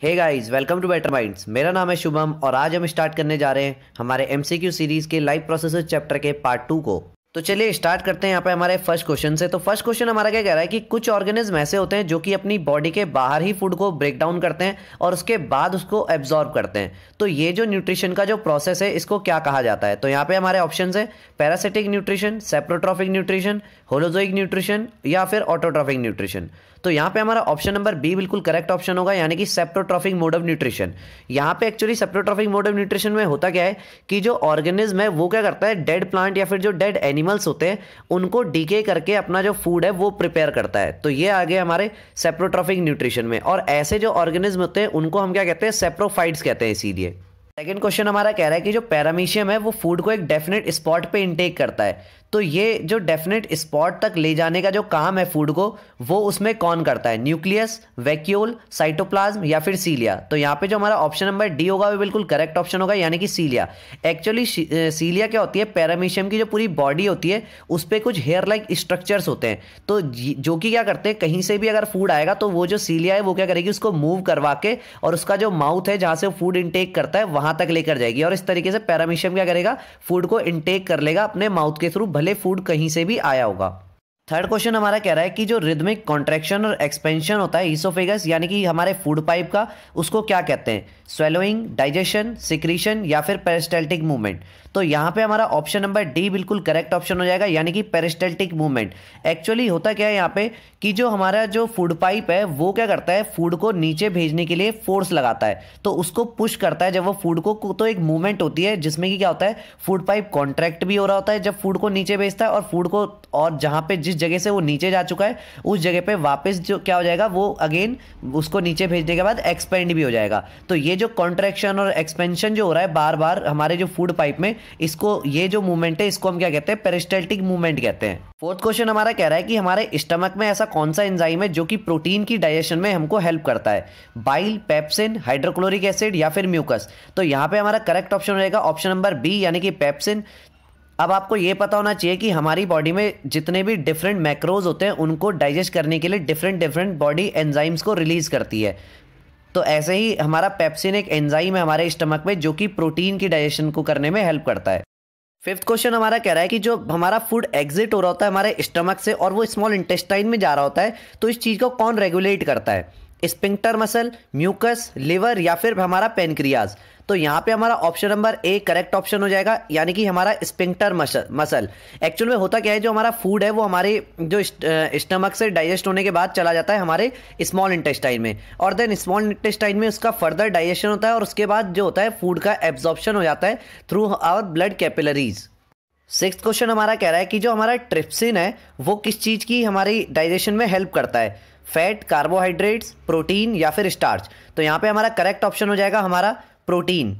Hey guys, welcome to better minds. मेरा नाम है शुभम और आज हम स्टार्ट करने जा रहे हैं हमारे एमसीक्यू सीरीज के लाइव प्रोसेसेस चैप्टर के पार्ट 2 को। तो चलिए स्टार्ट करते हैं यहाँ पे हमारे फर्स्ट क्वेश्चन से। तो फर्स्ट क्वेश्चन हमारा क्या कह रहा है कि कुछ ऑर्गेनिज्म ऐसे होते हैं जो कि अपनी बॉडी के बाहर ही फूड को ब्रेक डाउन करते हैं और उसके बाद उसको एब्जॉर्ब करते हैं। तो ये जो न्यूट्रिशन का जो प्रोसेस है इसको क्या कहा जाता है? तो यहाँ पे हमारे ऑप्शन है parasitic nutrition, saprotrophic nutrition, holozoic nutrition या फिर ऑटोट्रॉफिक न्यूट्रिशन। तो यहाँ पे हमारा ऑप्शन नंबर बी बिल्कुल करेक्ट ऑप्शन होगा, यानी कि सेप्रोट्रॉफिक मोड ऑफ न्यूट्रिशन। यहाँ पे actually saprotrophic mode of nutrition में होता क्या है कि जो ऑर्गेनिज्म है वो क्या करता है, डेड प्लांट या फिर जो डेड एनिमल्स होते हैं उनको डीके करके अपना जो फूड है वो प्रिपेयर करता है। तो ये आ गए हमारे सेप्रोट्रॉफिक न्यूट्रिशन में। और ऐसे जो ऑर्गेनिज्म होते हैं उनको हम क्या कहते हैं, सेप्रोफाइट्स कहते हैं। इसीलिए सेकंड क्वेश्चन हमारा कह रहा है कि जो पैरामीशियम है वो फूड को एक डेफिनेट स्पॉट पे इनटेक करता है। तो ये जो डेफिनेट स्पॉट तक ले जाने का जो काम है फूड को, वो उसमें कौन करता है? न्यूक्लियस, वैक्यूल, साइटोप्लाज्म या फिर सीलिया। तो यहाँ पे जो हमारा ऑप्शन नंबर डी होगा वो बिल्कुल करेक्ट ऑप्शन होगा, यानी कि सीलिया। एक्चुअली सीलिया क्या होती है, पैरामीशियम की जो पूरी बॉडी होती है उस पर कुछ हेयर लाइक स्ट्रक्चर्स होते हैं। तो जो कि क्या करते हैं, कहीं से भी अगर फूड आएगा तो वो जो सीलिया है वो क्या करेगी, उसको मूव करवा के और उसका जो माउथ है जहाँ से फूड इनटेक करता है वहां तक लेकर जाएगी। और इस तरीके से पैरामीशियम क्या करेगा, फूड को इनटेक कर लेगा अपने माउथ के थ्रू, भले फूड कहीं से भी आया होगा। थर्ड क्वेश्चन हमारा कह रहा है कि जो रिदमिक कॉन्ट्रैक्शन और एक्सपेंशन होता है ईसोफेगस यानी कि हमारे फूड पाइप का, उसको क्या कहते हैं? स्वेलोइंग, डाइजेशन, सिक्रीशन या फिर पेरिस्टाल्टिक मूवमेंट। तो यहाँ पे हमारा ऑप्शन नंबर डी बिल्कुल करेक्ट ऑप्शन हो जाएगा, यानी कि पेरिस्टाल्टिक मूवमेंट। एक्चुअली होता क्या है यहाँ पे कि जो हमारा जो फूड पाइप है वो क्या करता है, फूड को नीचे भेजने के लिए फोर्स लगाता है, तो उसको पुश करता है जब वो फूड को, तो एक मूवमेंट होती है जिसमें कि क्या होता है, फूड पाइप कॉन्ट्रैक्ट भी हो रहा होता है जब फूड को नीचे भेजता है, और फूड को, और जहाँ पे जिस जगह से वो नीचे जा चुका है उस जगह पे वापस जो क्या हो जाएगा, वो अगेन उसको नीचे भेजने के बाद एक्सपेंड भी हो जाएगा। तो ये जो कॉन्ट्रैक्शन और एक्सपेंशन जो हो रहा है बार बार हमारे जो फूड पाइप में, इसको, ये जो मूवमेंट है इसको हम क्या कहते हैं, पेरिस्टाल्टिक मूवमेंट कहते हैं। फोर्थ क्वेश्चन हमारा कह रहा है कि हमारे स्टमक में ऐसा कौन सा एंजाइम है जो कि प्रोटीन की डाइजेशन में हमको हेल्प करता है? बाइल, पेप्सिन, हाइड्रोक्लोरिक एसिड या फिर म्यूकस। तो यहाँ पे हमारा करेक्ट ऑप्शन रहेगा ऑप्शन नंबर बी, यानी कि पेप्सिन। अब आपको ये पता होना चाहिए कि हमारी बॉडी में जितने भी डिफरेंट मैक्रोज होते हैं उनको डाइजेस्ट करने के लिए डिफरेंट बॉडी एंजाइम्स को रिलीज करती है। तो ऐसे ही हमारा पेप्सिन एक एंजाइम है हमारे स्टमक में जो कि प्रोटीन की डाइजेशन को करने में हेल्प करता है। फिफ्थ क्वेश्चन हमारा कह रहा है कि जो हमारा फूड एग्जिट हो रहा होता है हमारे स्टमक से और वो स्मॉल इंटेस्टाइन में जा रहा होता है, तो इस चीज़ को कौन रेगुलेट करता है? स्पिंक्टर मसल, म्यूकस, लिवर या फिर हमारा पेनक्रियाज। तो यहाँ पे हमारा option number A correct option हो जाएगा, यानी कि हमारा स्पिंक्टर मसल। एक्चुअल में होता क्या है, जो हमारा फूड है वो हमारे जो स्टमक से डाइजेस्ट होने के बाद चला जाता है हमारे स्मॉल इंटेस्टाइन में, और देन स्मॉल इंटेस्टाइन में उसका फर्दर डाइजेशन होता है और उसके बाद जो होता है फूड का एब्जॉर्प्शन हो जाता है through our blood capillaries. Sixth question हमारा कह रहा है कि जो हमारा ट्रिप्सिन है वो किस चीज़ की हमारी डाइजेशन में हेल्प करता है? फैट, कार्बोहाइड्रेट्स, प्रोटीन या फिर स्टार्च। तो यहाँ पे हमारा करेक्ट ऑप्शन हो जाएगा हमारा प्रोटीन।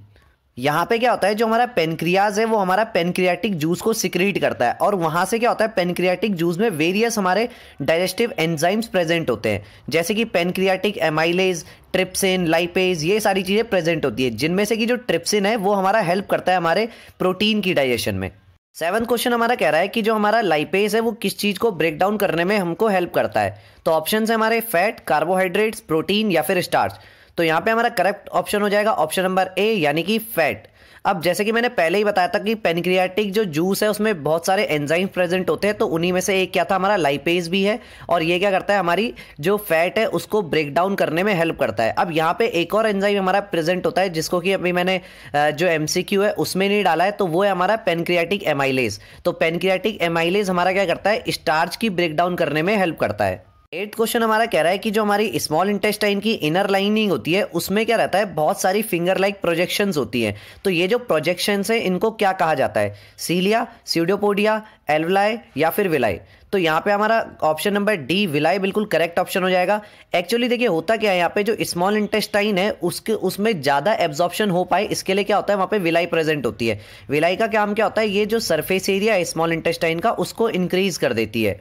यहाँ पे क्या होता है, जो हमारा पेनक्रियाज है वो हमारा पेनक्रियाटिक जूस को सिक्रीट करता है, और वहाँ से क्या होता है, पेनक्रियाटिक जूस में वेरियस हमारे डाइजेस्टिव एंजाइम्स प्रेजेंट होते हैं, जैसे कि पेनक्रियाटिक एमाइलेज, ट्रिप्सिन, लाइपेज, ये सारी चीज़ें प्रेजेंट होती है, जिनमें से कि जो ट्रिप्सिन है वो हमारा हेल्प करता है हमारे प्रोटीन की डाइजेशन में। सेवंथ क्वेश्चन हमारा कह रहा है कि जो हमारा लाइपेज है वो किस चीज़ को ब्रेक डाउन करने में हमको हेल्प करता है? तो ऑप्शन है हमारे फैट, कार्बोहाइड्रेट्स, प्रोटीन या फिर स्टार्च। तो यहाँ पे हमारा करेक्ट ऑप्शन हो जाएगा ऑप्शन नंबर ए, यानी कि फैट। अब जैसे कि मैंने पहले ही बताया था कि पेनक्रियाटिक जो जूस है उसमें बहुत सारे एंजाइम प्रेजेंट होते हैं, तो उन्हीं में से एक क्या था, हमारा लाइपेज भी है, और ये क्या करता है, हमारी जो फैट है उसको ब्रेक डाउन करने में हेल्प करता है। अब यहाँ पे एक और एंजाइम हमारा प्रेजेंट होता है जिसको कि अभी मैंने जो एमसीक्यू है उसमें नहीं डाला है, तो वो है हमारा पेनक्रियाटिक एमाइलेज। तो पेनक्रियाटिक एमाइलेज हमारा क्या करता है, स्टार्च की ब्रेक डाउन करने में हेल्प करता है। एट क्वेश्चन हमारा कह रहा है कि जो हमारी स्मॉल इंटेस्टाइन की इनर लाइनिंग होती है उसमें क्या रहता है, बहुत सारी फिंगर लाइक प्रोजेक्शंस होती हैं। तो ये जो प्रोजेक्शंस है इनको क्या कहा जाता है? सीलिया, स्यूडोपोडिया, एल्वलाई या फिर विलाई। तो यहाँ पे हमारा ऑप्शन नंबर डी विलाई बिल्कुल करेक्ट ऑप्शन हो जाएगा। एक्चुअली देखिए होता क्या है, यहाँ पे जो स्मॉल इंटेस्टाइन है उसमें ज़्यादा एब्जॉर्प्शन हो पाए इसके लिए क्या होता है, वहाँ पे विलाई प्रेजेंट होती है। विलाई का काम क्या होता है, ये जो सरफेस एरिया है स्मॉल इंटेस्टाइन का उसको इंक्रीज कर देती है।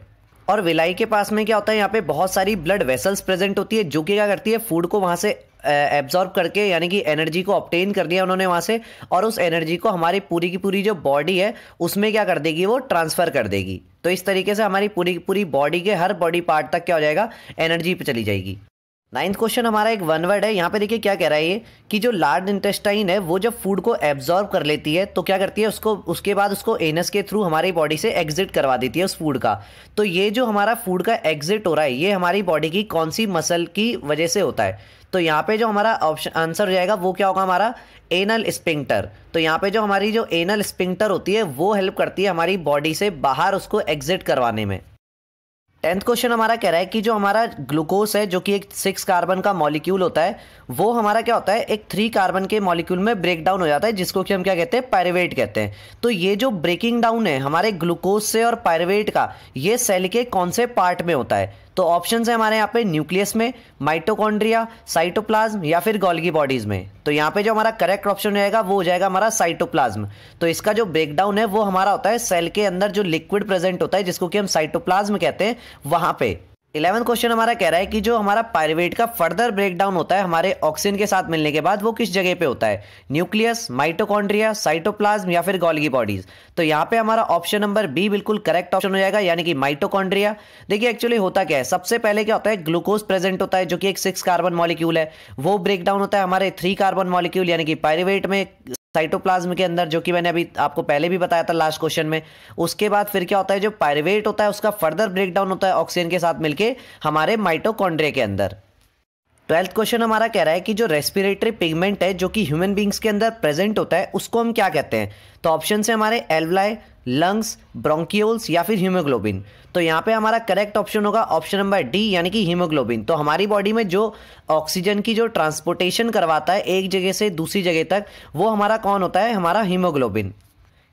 और विलाई के पास में क्या होता है, यहाँ पे बहुत सारी ब्लड वेसल्स प्रेजेंट होती है जो कि क्या करती है, फूड को वहाँ से एब्जॉर्ब करके, यानी कि एनर्जी को ऑब्टेन कर लिया उन्होंने वहाँ से, और उस एनर्जी को हमारी पूरी की पूरी जो बॉडी है उसमें क्या कर देगी, वो ट्रांसफ़र कर देगी। तो इस तरीके से हमारी पूरी की पूरी बॉडी के हर बॉडी पार्ट तक क्या हो जाएगा, एनर्जी पे चली जाएगी। नाइन्थ क्वेश्चन हमारा एक वन वर्ड है। यहाँ पे देखिए क्या कह रहा है ये कि जो लार्ज इंटेस्टाइन है वो जब फूड को एब्जॉर्ब कर लेती है तो क्या करती है उसको, उसके बाद उसको एनस के थ्रू हमारी बॉडी से एग्जिट करवा देती है उस फूड का। तो ये जो हमारा फूड का एग्जिट हो रहा है ये हमारी बॉडी की कौन सी मसल की वजह से होता है? तो यहाँ पे जो हमारा ऑप्शन आंसर हो जाएगा वो क्या होगा हमारा एनल स्पिंक्टर। तो यहाँ पे जो हमारी जो एनल स्पिंक्टर होती है वो हेल्प करती है हमारी बॉडी से बाहर उसको एग्जिट करवाने में। 10th क्वेश्चन हमारा कह रहा है कि जो हमारा ग्लूकोज है जो कि एक 6 कार्बन का मॉलिक्यूल होता है वो हमारा क्या होता है एक 3 कार्बन के मॉलिक्यूल में ब्रेक डाउन हो जाता है जिसको कि हम क्या कहते हैं पायरुवेट कहते हैं। तो ये जो ब्रेकिंग डाउन है हमारे ग्लूकोज से और पायरुवेट का ये सेल के कौन से पार्ट में होता है? तो ऑप्शंस है हमारे यहाँ पे न्यूक्लियस में, माइटोकॉन्ड्रिया, साइटोप्लाज्म या फिर गोल्गी बॉडीज में। तो यहाँ पे जो हमारा करेक्ट ऑप्शन रहेगा वो हो जाएगा हमारा साइटोप्लाज्म। तो इसका जो ब्रेकडाउन है वो हमारा होता है सेल के अंदर जो लिक्विड प्रेजेंट होता है जिसको कि हम साइटोप्लाज्म कहते हैं वहां पे। 11th क्वेश्चन हमारा कह रहा है कि जो हमारा पायरुवेट का फर्दर ब्रेकडाउन होता है हमारे ऑक्सीजन के साथ मिलने के बाद वो किस जगह पे होता है? न्यूक्लियस, माइटोकॉन्ड्रिया, साइटोप्लाज्म या फिर गोल्गी बॉडीज। तो यहाँ पे हमारा ऑप्शन नंबर बी बिल्कुल करेक्ट ऑप्शन हो जाएगा यानी कि माइटोकॉन्ड्रिया। देखिए एक्चुअली होता क्या है, सबसे पहले क्या होता है ग्लूकोज प्रेजेंट होता है जो कि एक 6 कार्बन मॉलिक्यूल है, वो ब्रेकडाउन होता है हमारे 3 कार्बन मॉलिक्यूल यानी कि पायरुवेट में, साइटोप्लाज्म के अंदर, जो कि मैंने अभी आपको पहले भी बताया था लास्ट क्वेश्चन में। उसके बाद फिर क्या होता है जो पायरुवेट होता है उसका फर्दर ब्रेकडाउन होता है ऑक्सीजन के साथ मिलके हमारे माइटोकॉन्ड्रिया के अंदर। 12th क्वेश्चन हमारा कह रहा है कि जो रेस्पिरेटरी पिगमेंट है जो कि ह्यूमन बींग्स के अंदर प्रेजेंट होता है उसको हम क्या कहते हैं? तो ऑप्शन है हमारे एल्वलाई, लंग्स, ब्रोंकियोल्स या फिर हीमोग्लोबिन। तो यहाँ पे हमारा करेक्ट ऑप्शन होगा ऑप्शन नंबर डी यानी कि हीमोग्लोबिन। तो हमारी बॉडी में जो ऑक्सीजन की जो ट्रांसपोर्टेशन करवाता है एक जगह से दूसरी जगह तक वो हमारा कौन होता है? हमारा हीमोग्लोबिन।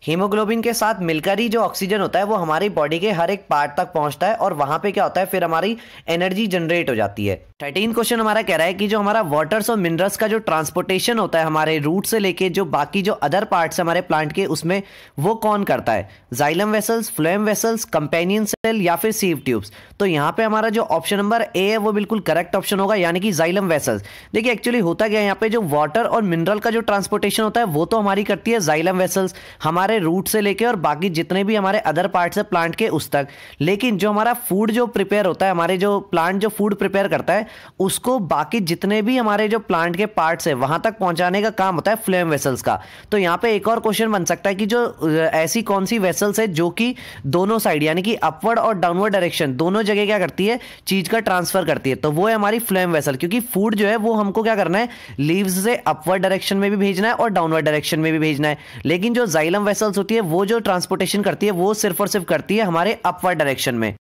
हीमोग्लोबिन के साथ मिलकर ही जो ऑक्सीजन होता है वो हमारी बॉडी के हर एक पार्ट तक पहुंचता है और वहां पे क्या होता है फिर हमारी एनर्जी जनरेट हो जाती है। 13 क्वेश्चन हमारा कह रहा है कि जो हमारा वाटर्स और मिनरल्स का जो ट्रांसपोर्टेशन होता है हमारे रूट से लेके जो बाकी जो अदर पार्ट्स हमारे प्लांट के उसमें वो कौन करता है? Xylem vessels, phloem vessels, companion cell या फिर सीव ट्यूब्स। तो यहाँ पे हमारा जो ऑप्शन नंबर ए है वो बिल्कुल करेक्ट ऑप्शन होगा यानी कि जाइलम वेसल्स। देखिए एक्चुअली होता क्या है यहाँ पे जो वाटर और मिनरल का जो ट्रांसपोर्टेशन होता है वो तो हमारी करती है जाइलम वेसल्स हमारे रूट से लेके और बाकी जितने भी हमारे अदर पार्ट्स है प्लांट के उस तक। लेकिन जो हमारा फूड जो प्रिपेयर होता है हमारे जो प्लांट जो फूड प्रिपेयर करता है उसको बाकी जितने भी हमारे जो प्लांट के पार्ट्स है वहां तक पहुंचाने का काम होता है फ्लोएम वेसल्स का। तो यहाँ पे एक और क्वेश्चन बन सकता है कि जो ऐसी कौन सी वेसल्स है जो कि दोनों साइड यानी कि अपवर्ड और डाउनवर्ड डायरेक्शन दोनों जगह क्या करती है चीज का ट्रांसफर करती है? तो वो है हमारी फ्लोएम वेसल। क्योंकि फूड जो है वो हमको क्या करना है लीव्स से अपवर्ड डायरेक्शन में भी भेजना है और डाउनवर्ड डायरेक्शन में भी भेजना है। लेकिन जो जाइलम वेसल्स होती है वो जो ट्रांसपोर्टेशन करती है वो सिर्फ और सिर्फ करती है हमारे अपवर्ड डायरेक्शन में।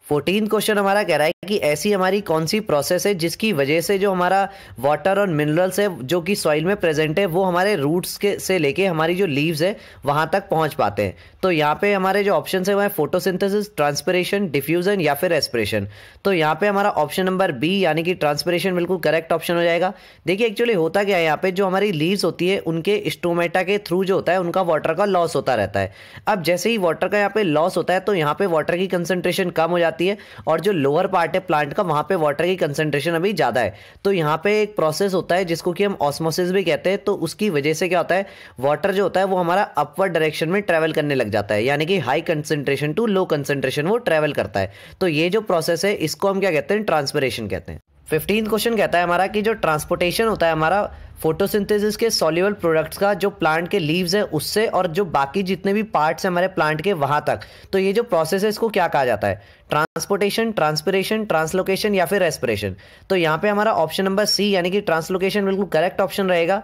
14 क्वेश्चन हमारा कह रहा है कि ऐसी हमारी कौन सी प्रोसेस है जिसकी वजह से जो हमारा वाटर और मिनरल्स है जो कि सॉइल में प्रेजेंट है वो हमारे रूट्स के से लेके हमारी जो लीव्स है वहां तक पहुंच पाते हैं? तो यहाँ पे हमारे जो ऑप्शन है वो है फोटोसिंथेसिस, ट्रांसपिरेशन, डिफ्यूजन या फिर रेस्पिरेशन। तो यहाँ पे हमारा ऑप्शन नंबर बी यानी कि ट्रांसपिरेशन बिल्कुल करेक्ट ऑप्शन हो जाएगा। देखिए एक्चुअली होता क्या है यहाँ पे जो हमारी लीव्स होती है उनके स्टोमेटा के थ्रू जो होता है उनका वाटर का लॉस होता रहता है। अब जैसे ही वाटर का यहाँ पे लॉस होता है तो यहाँ पे वाटर की कंसंट्रेशन कम हो जाती है और जो लोअर पार्ट है प्लांट का वहां पे वाटर की कंसंट्रेशन अभी ज्यादा है। तो यहाँ पे एक प्रोसेस होता है जिसको कि हम ऑस्मोसिस भी कहते हैं। तो उसकी वजह से क्या होता है वाटर जो होता है वो हमारा अपवर्ड डायरेक्शन में ट्रेवल करने लग जाता है यानी कि high concentration to low concentration वो ट्रेवल करता है। तो ये जो प्रोसेस है इसको हम क्या कहते हैं ट्रांसपिरेशन कहते हैं। 15 क्वेश्चन कहता है हमारा कि जो ट्रांसपोर्टेशन होता है हमारा फोटोसिंथेसिस के सॉल्युबल प्रोडक्ट्स का जो प्लांट के लीव्स है उससे और जो बाकी जितने भी पार्ट्स हैं हमारे प्लांट के वहां तक, तो ये जो प्रोसेस है इसको क्या कहा जाता है? ट्रांसपोर्टेशन, ट्रांसपिरेशन, ट्रांसलोकेशन या फिर रेस्पिरेशन। तो यहाँ पे हमारा ऑप्शन नंबर सी यानी कि ट्रांसलोकेशन बिल्कुल करेक्ट ऑप्शन रहेगा।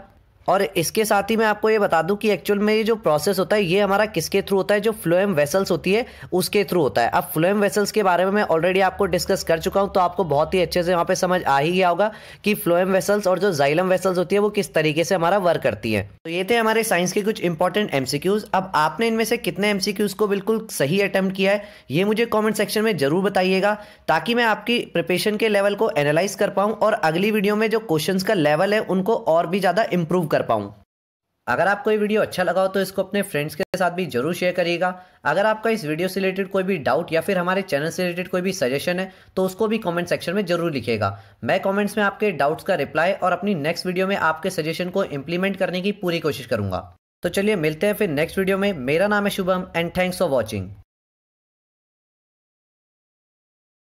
और इसके साथ ही मैं आपको ये बता दूं कि एक्चुअल में ये जो प्रोसेस होता है ये हमारा किसके थ्रू होता है? जो फ्लोएम वेसल्स होती है उसके थ्रू होता है। अब फ्लोएम वेसल्स के बारे में मैं ऑलरेडी आपको डिस्कस कर चुका हूं तो आपको बहुत ही अच्छे से वहां पे समझ आ ही गया होगा कि फ्लोएम वेसल्स और जो जाइलम वेसल्स होती है वो किस तरीके से हमारा वर्क करती है। तो ये थे हमारे साइंस के कुछ इंपॉर्टेंट एमसीक्यूज। अब आपने इनमें से कितने एमसीक्यूज को बिल्कुल सही अटेम्प्ट किया है ये मुझे कॉमेंट सेक्शन में जरूर बताइएगा ताकि मैं आपकी प्रिपरेशन के लेवल को एनालाइज कर पाऊं और अगली वीडियो में जो क्वेश्चन का लेवल है उनको और भी ज्यादा इंप्रूव कर पाऊं। अगर आपको ये वीडियो अच्छा लगा हो तो इसको अपने फ्रेंड्स के साथ भी जरूर शेयर करिएगा। अगर आपका इस वीडियो से रिलेटेड कोई भी डाउट या फिर हमारे चैनल से रिलेटेड कोई भी सजेशन है तो उसको भी कमेंट सेक्शन में जरूर लिखिएगा। मैं कमेंट्स में आपके डाउट्स का रिप्लाई और अपनी नेक्स्ट वीडियो में आपके सजेशन को इंप्लीमेंट करने की पूरी कोशिश करूंगा। तो चलिए मिलते हैं फिर नेक्स्ट वीडियो में। मेरा नाम है Shubham and thanks for watching.